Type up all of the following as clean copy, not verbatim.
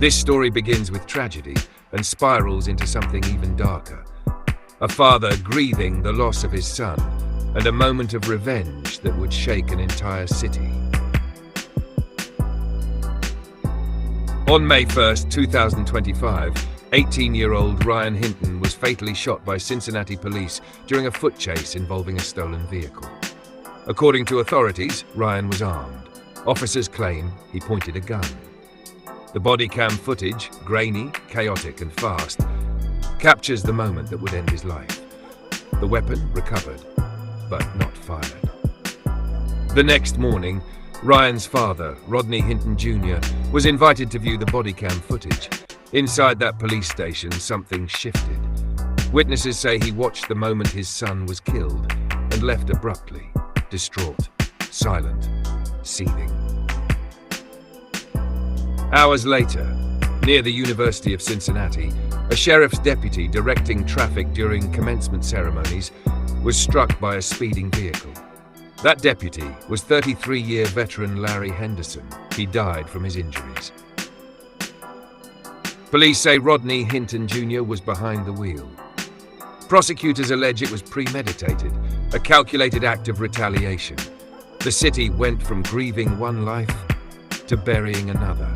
This story begins with tragedy and spirals into something even darker. A father grieving the loss of his son, and a moment of revenge that would shake an entire city. On May 1st, 2025, 18-year-old Ryan Hinton was fatally shot by Cincinnati police during a foot chase involving a stolen vehicle. According to authorities, Ryan was armed. Officers claim he pointed a gun. The body cam footage, grainy, chaotic and fast, captures the moment that would end his life. The weapon recovered, but not fired. The next morning, Ryan's father, Rodney Hinton Jr, was invited to view the body cam footage. Inside that police station, something shifted. Witnesses say he watched the moment his son was killed and left abruptly, distraught, silent, seething. Hours later, near the University of Cincinnati, a sheriff's deputy directing traffic during commencement ceremonies was struck by a speeding vehicle. That deputy was 33-year veteran Larry Henderson. He died from his injuries. Police say Rodney Hinton Jr was behind the wheel. Prosecutors allege it was premeditated, a calculated act of retaliation. The city went from grieving one life to burying another,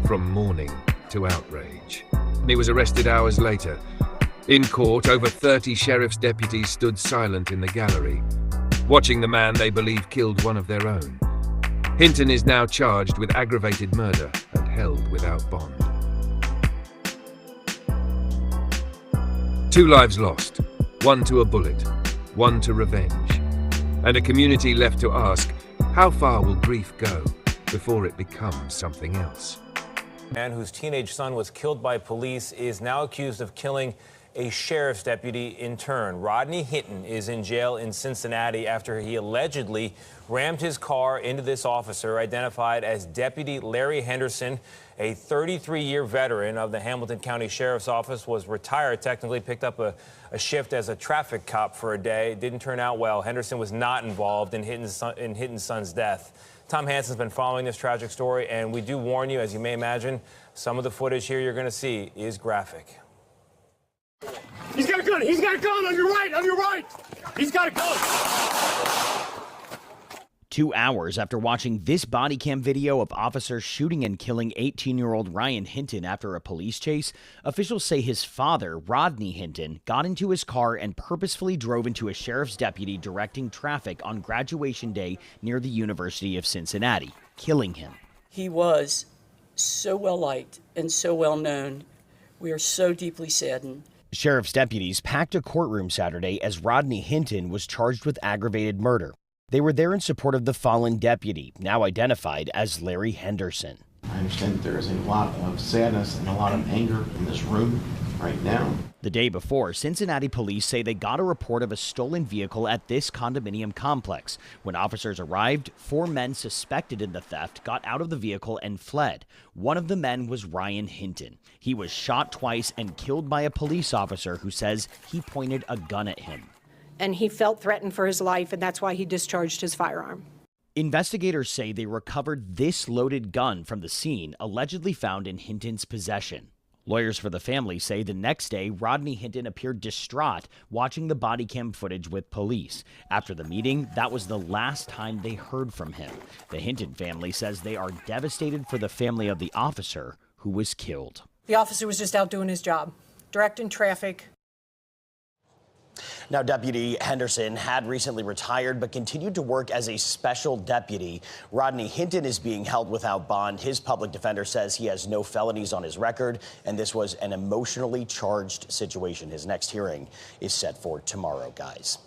from mourning to outrage. He was arrested hours later. In court, over 30 sheriff's deputies stood silent in the gallery, watching the man they believe killed one of their own. Hinton is now charged with aggravated murder and held without bond. 2 lives lost, 1 to a bullet, 1 to revenge, and a community left to ask, how far will grief go before it becomes something else? A man whose teenage son was killed by police is now accused of killing a sheriff's deputy in turn. Rodney Hinton is in jail in Cincinnati after he allegedly rammed his car into this officer, identified as Deputy Larry Henderson, a 33-year veteran of the Hamilton County Sheriff's Office, was retired, technically picked up a shift as a traffic cop for a day. It didn't turn out well. Henderson was not involved in Hinton's son's death. Tom Hansen's been following this tragic story, and we do warn you, as you may imagine, some of the footage here you're going to see is graphic. He's got a gun! He's got a gun! On your right! On your right! He's got a gun! 2 hours after watching this body cam video of officers shooting and killing 18-year-old Ryan Hinton after a police chase, officials say his father, Rodney Hinton, got into his car and purposefully drove into a sheriff's deputy directing traffic on graduation day near the University of Cincinnati, killing him. He was so well-liked and so well-known. We are so deeply saddened. Sheriff's deputies packed a courtroom Saturday as Rodney Hinton was charged with aggravated murder. They were there in support of the fallen deputy, now identified as Larry Henderson. I understand that there is a lot of sadness and a lot of anger in this room right now. The day before, Cincinnati police say they got a report of a stolen vehicle at this condominium complex. When officers arrived, 4 men suspected in the theft got out of the vehicle and fled. One of the men was Ryan Hinton. He was shot twice and killed by a police officer who says he pointed a gun at him. And he felt threatened for his life, and that's why he discharged his firearm. Investigators say they recovered this loaded gun from the scene, allegedly found in Hinton's possession. Lawyers for the family say the next day, Rodney Hinton appeared distraught watching the body cam footage with police. After the meeting, that was the last time they heard from him. The Hinton family says they are devastated for the family of the officer who was killed. The officer was just out doing his job, directing traffic. Now, Deputy Henderson had recently retired but continued to work as a special deputy. Rodney Hinton is being held without bond. His public defender says he has no felonies on his record, and this was an emotionally charged situation. His next hearing is set for tomorrow, guys.